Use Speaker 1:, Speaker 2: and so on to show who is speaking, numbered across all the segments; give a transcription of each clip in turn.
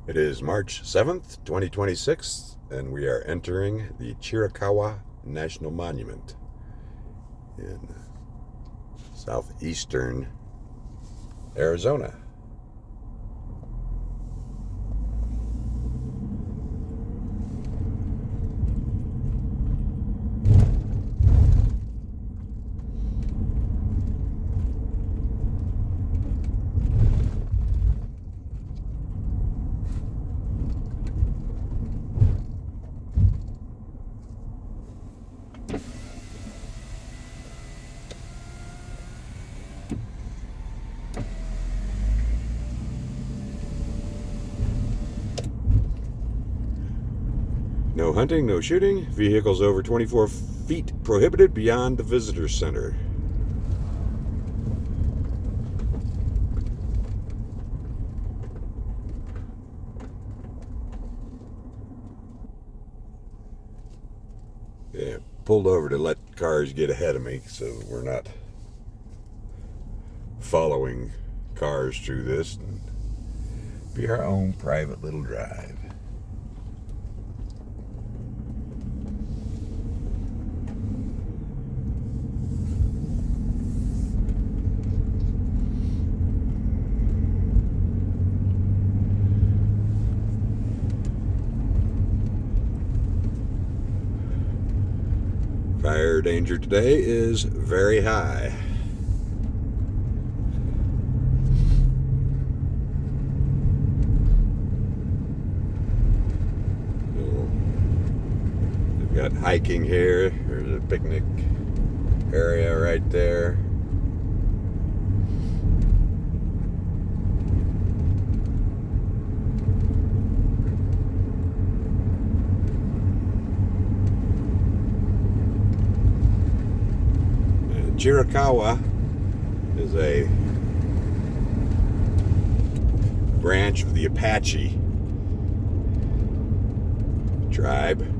Speaker 1: It is March 7th, 2026, and we are entering the Chiricahua National Monument in southeastern Arizona. No hunting, no shooting. Vehicles over 24 feet prohibited beyond the visitor center. Yeah, pulled over to let cars get ahead of me so we're not following cars through this. And be our own private little drive. Fire danger today is very high. We've got hiking here. There's a picnic area right there. Chiricahua is a branch of the Apache tribe.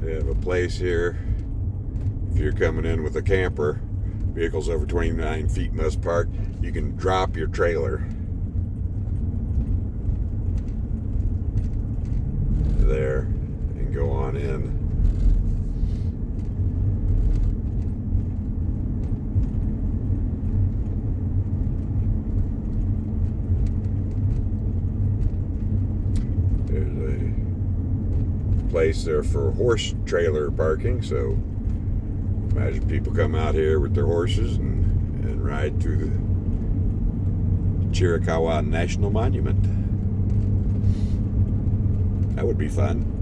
Speaker 1: They have a place here. If you're coming in with a camper, vehicles over 29 feet must park. You can drop your trailer there and go on in. There's a place there for horse trailer parking, so imagine people come out here with their horses and ride through the Chiricahua National Monument. That would be fun.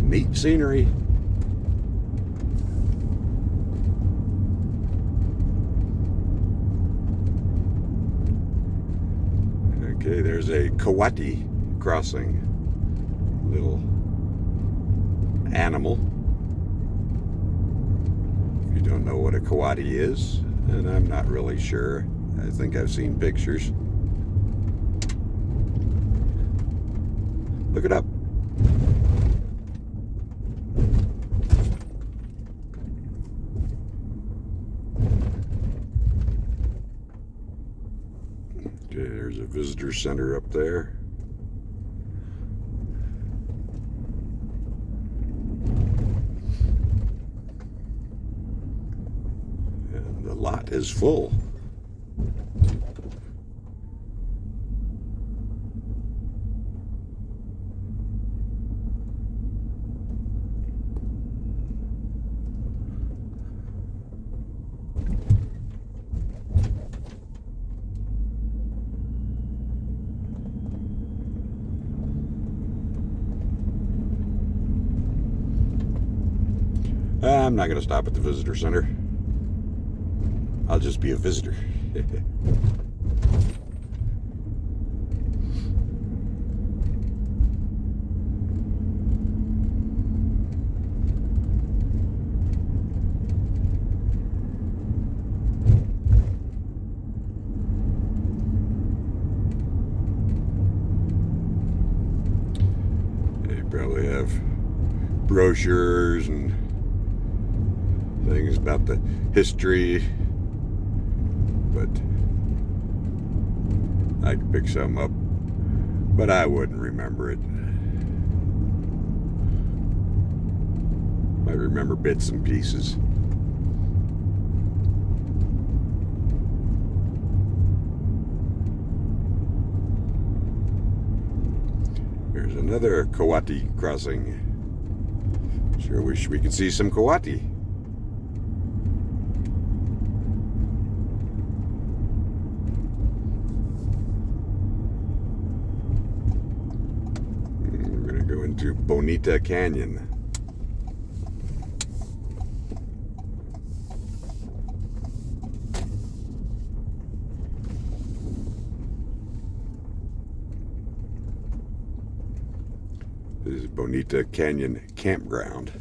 Speaker 1: neat scenery. Okay, there's a coati crossing. Little animal. If you don't know what a coati is, and I'm not really sure. I think I've seen pictures. Look it up. Okay, there's a visitor center up there. And the lot is full. I'm not going to stop at the visitor center. I'll just be a visitor. They probably have brochures and things about the history, but I could pick some up, but I wouldn't remember it. I remember bits and pieces. There's another coati crossing. Sure wish we could see some coati. To Bonita Canyon. This is Bonita Canyon Campground.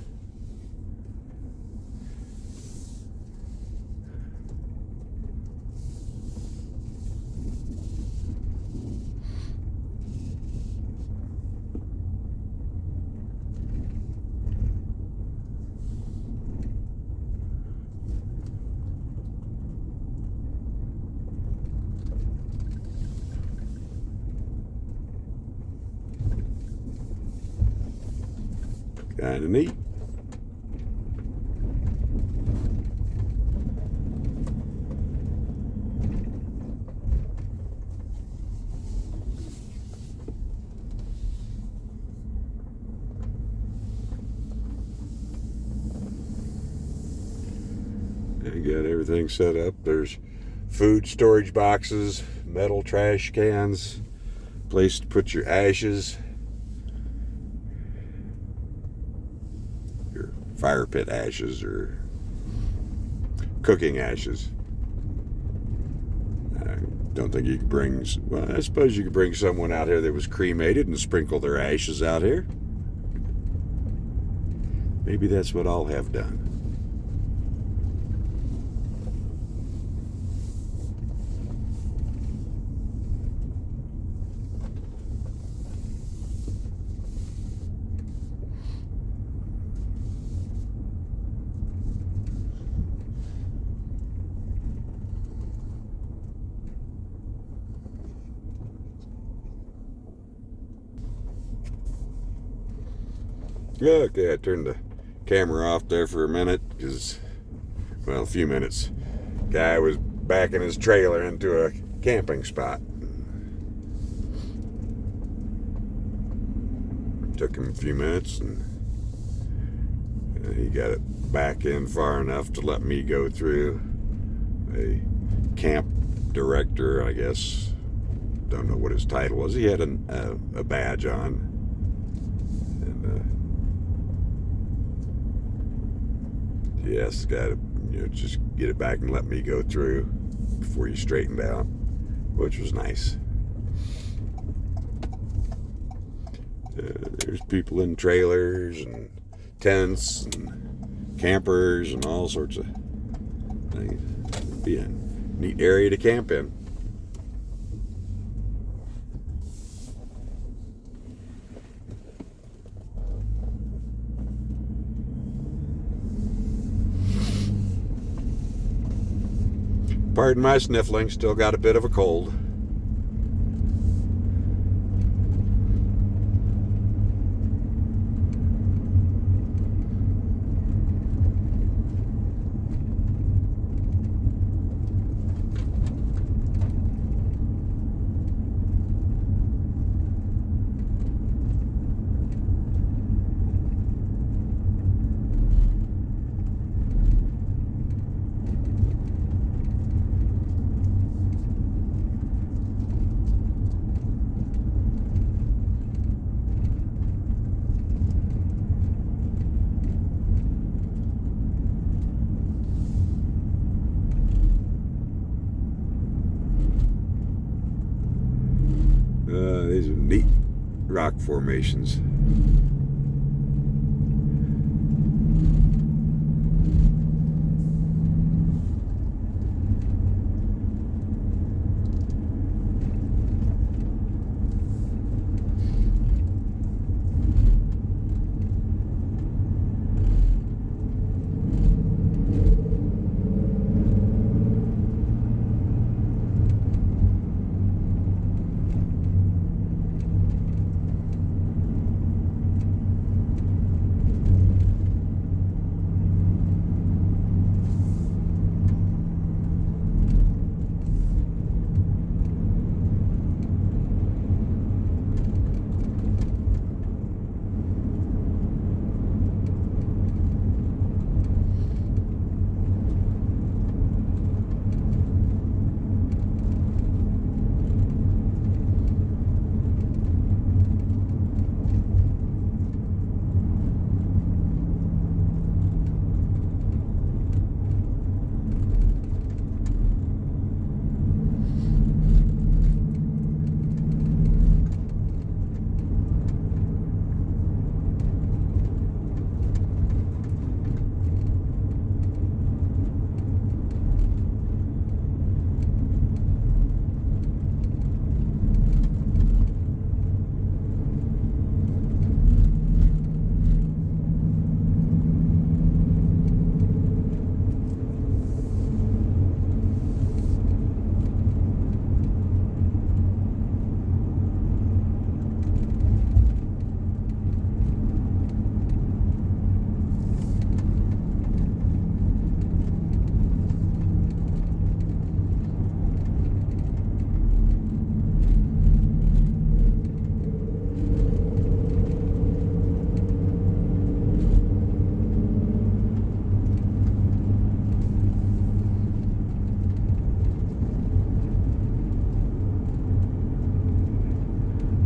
Speaker 1: Kind of neat. They got everything set up. There's food storage boxes, metal trash cans, place to put your ashes. Fire pit ashes or cooking ashes. I don't think you could bring, well, I suppose you could bring someone out here that was cremated and sprinkle their ashes out here. Maybe that's what I'll have done. Okay, I turned the camera off there for a minute because, well, a few minutes. Guy was backing his trailer into a camping spot. Took him a few minutes and he got it back in far enough to let me go through. A camp director, I guess. Don't know what his title was. He had a badge on. And GPS got to, just get it back and let me go through before you straightened out, which was nice. There's people in trailers and tents and campers and all sorts of things. It'd be a neat area to camp in. Pardon my sniffling, still got a bit of a cold. These are neat rock formations.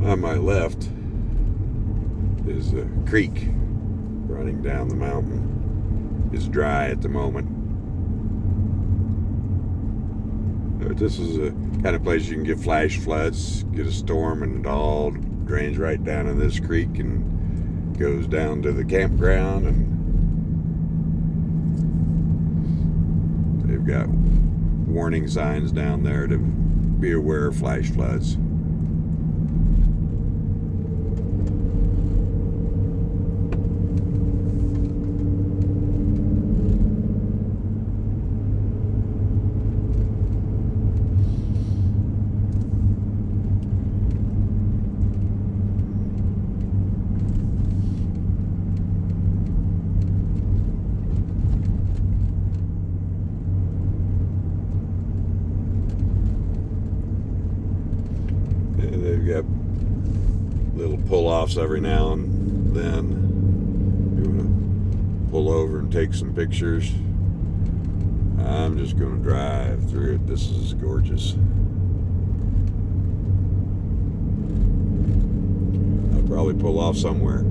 Speaker 1: On my left is a creek running down the mountain. It's dry at the moment. But this is a kind of place you can get flash floods, get a storm, and it all drains right down in this creek and goes down to the campground. And they've got warning signs down there to be aware of flash floods. They've got little pull-offs every now and then. You want to pull over and take some pictures. I'm just going to drive through it. This is gorgeous. I'll probably pull off somewhere.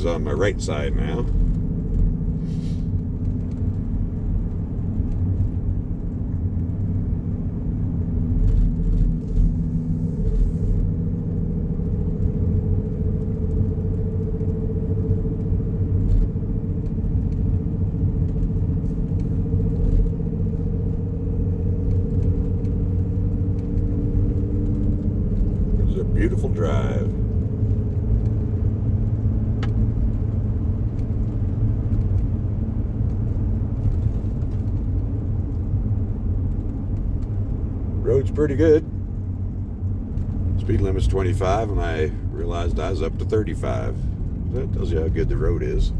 Speaker 1: is on my right side now. It's a beautiful drive. Road's pretty good. Speed limit's 25, and I realized I was up to 35. That tells you how good the road is.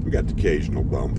Speaker 1: We got the occasional bump.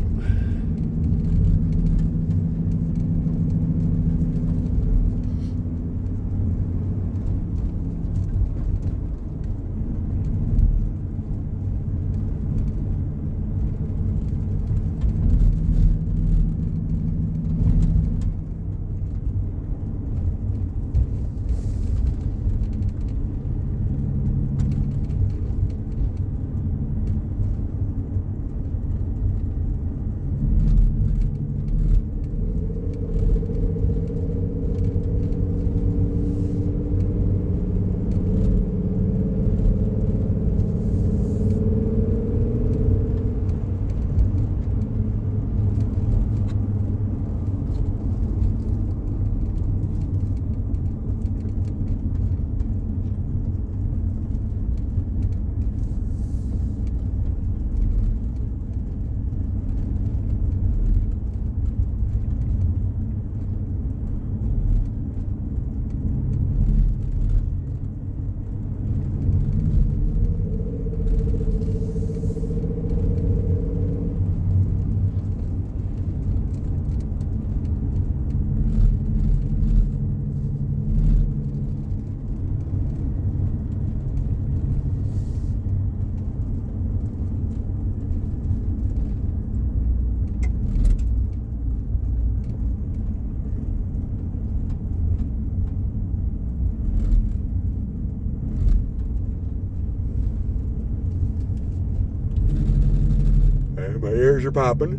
Speaker 1: My ears are popping.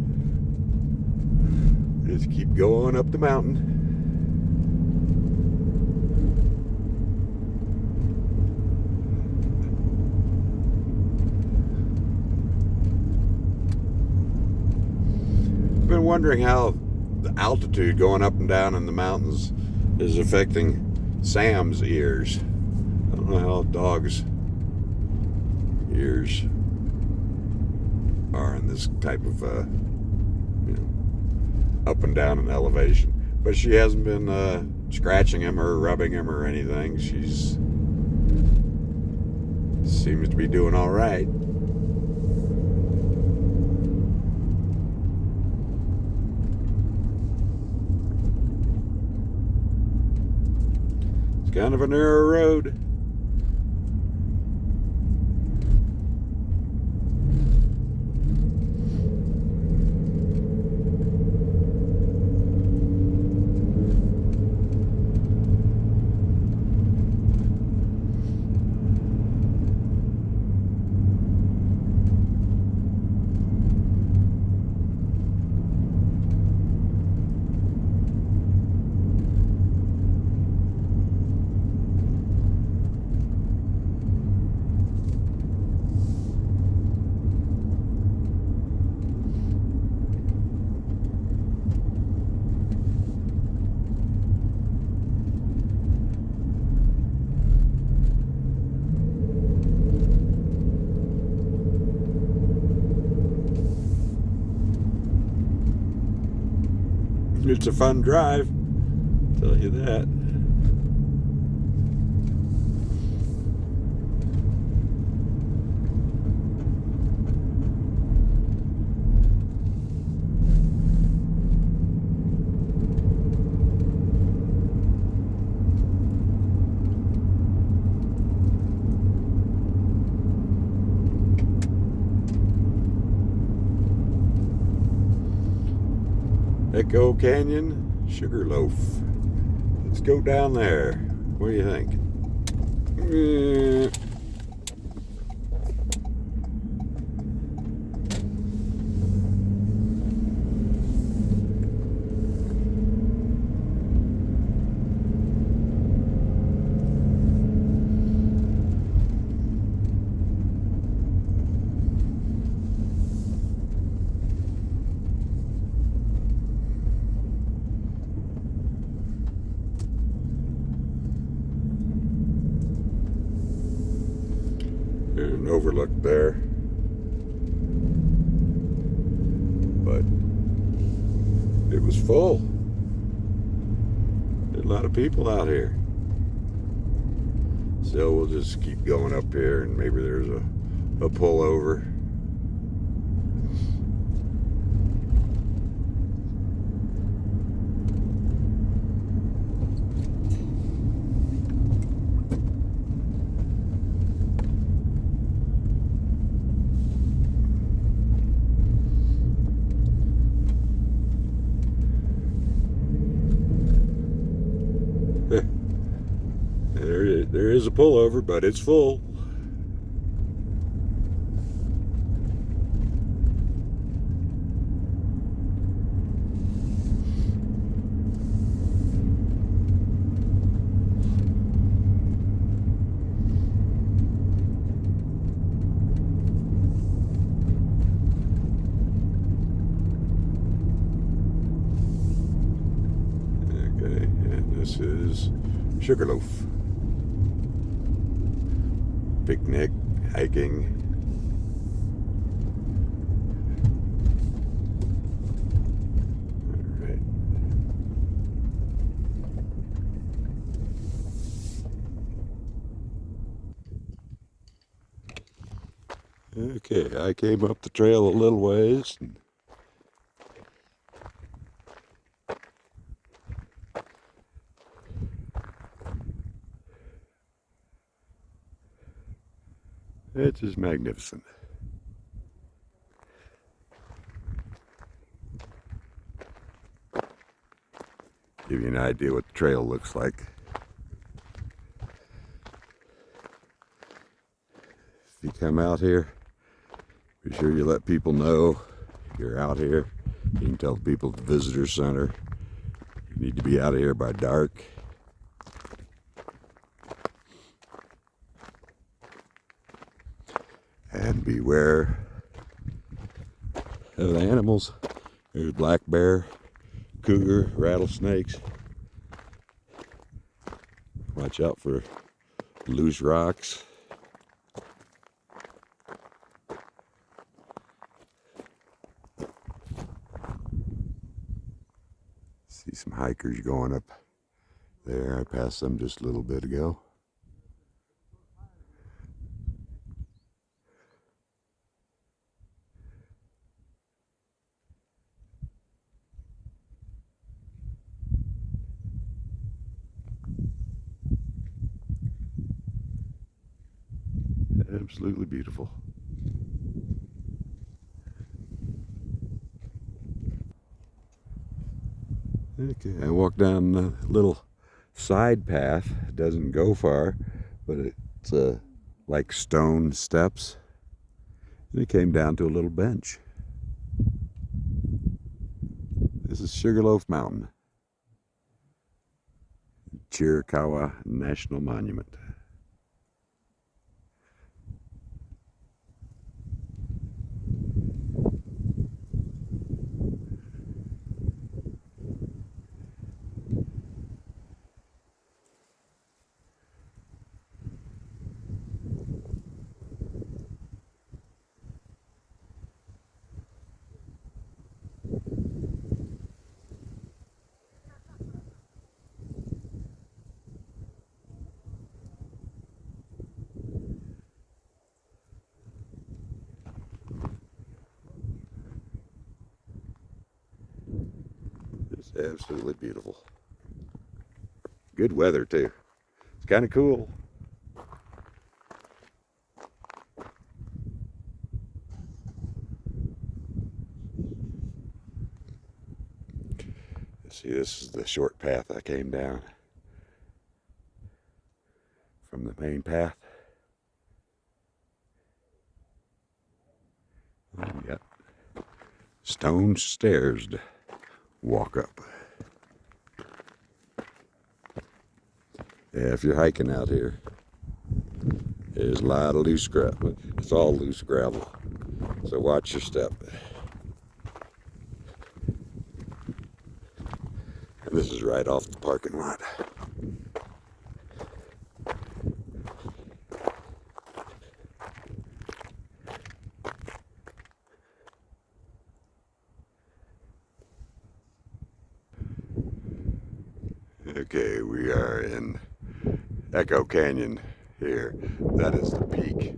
Speaker 1: Just keep going up the mountain. I've been wondering how the altitude going up and down in the mountains is affecting Sam's ears. I don't know how dogs' ears are in this type of up and down in elevation, but she hasn't been scratching him or rubbing him or anything. She's seems to be doing all right. It's kind of a narrow road. It's a fun drive, I'll tell you that. Echo Canyon, Sugarloaf. Let's go down there. What do you think? There's an overlook there, but it was full. There's a lot of people out here, so we'll just keep going up here, and maybe there's a pullover. There is a pullover, but it's full. Okay, and this is Sugarloaf. Picnic, hiking. All right. Okay, I came up the trail a little ways. It's just magnificent. Give you an idea what the trail looks like. If you come out here, be sure you let people know you're out here. You can tell people at the visitor center you need to be out of here by dark. And beware of the animals. There's black bear, cougar, rattlesnakes. Watch out for loose rocks. See some hikers going up there. I passed them just a little bit ago. Absolutely beautiful. Okay, I walked down a little side path. It doesn't go far, but it's like stone steps. And it came down to a little bench. This is Sugarloaf Mountain, Chiricahua National Monument. It's absolutely beautiful. Good weather too. It's kind of cool. See, this is the short path I came down from the main path. Oh, we got stone stairs to walk up. Yeah, if you're hiking out here, there's a lot of loose gravel. It's all loose gravel, so watch your step. And this is right off the parking lot. Okay, we are in Echo Canyon here. That is the peak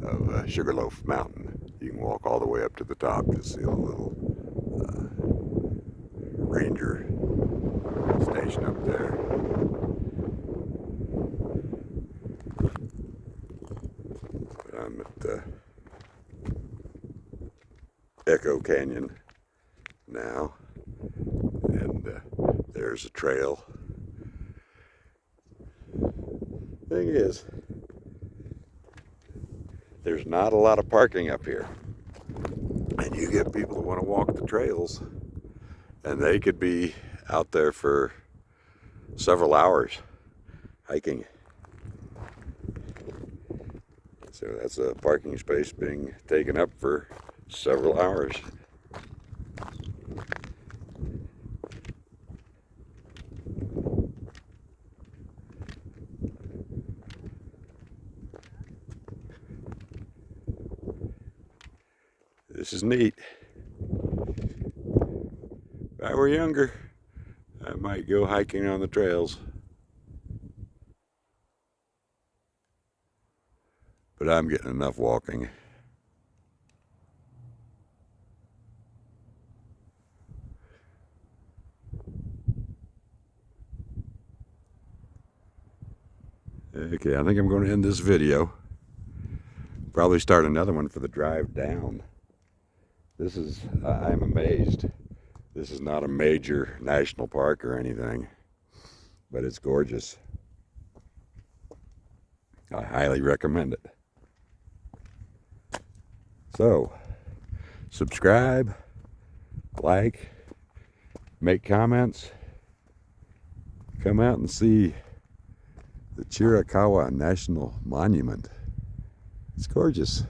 Speaker 1: of Sugarloaf Mountain. You can walk all the way up to the top to see a little ranger station up there. But I'm at the Echo Canyon now, and there's a trail. Thing is, there's not a lot of parking up here, and you get people that want to walk the trails, and they could be out there for several hours hiking. So that's a parking space being taken up for several hours. This is neat. If I were younger, I might go hiking on the trails. But I'm getting enough walking. Okay, I think I'm going to end this video. Probably start another one for the drive down. This is, I'm amazed. This is not a major national park or anything, but it's gorgeous. I highly recommend it. So, subscribe, like, make comments, come out and see the Chiricahua National Monument. It's gorgeous.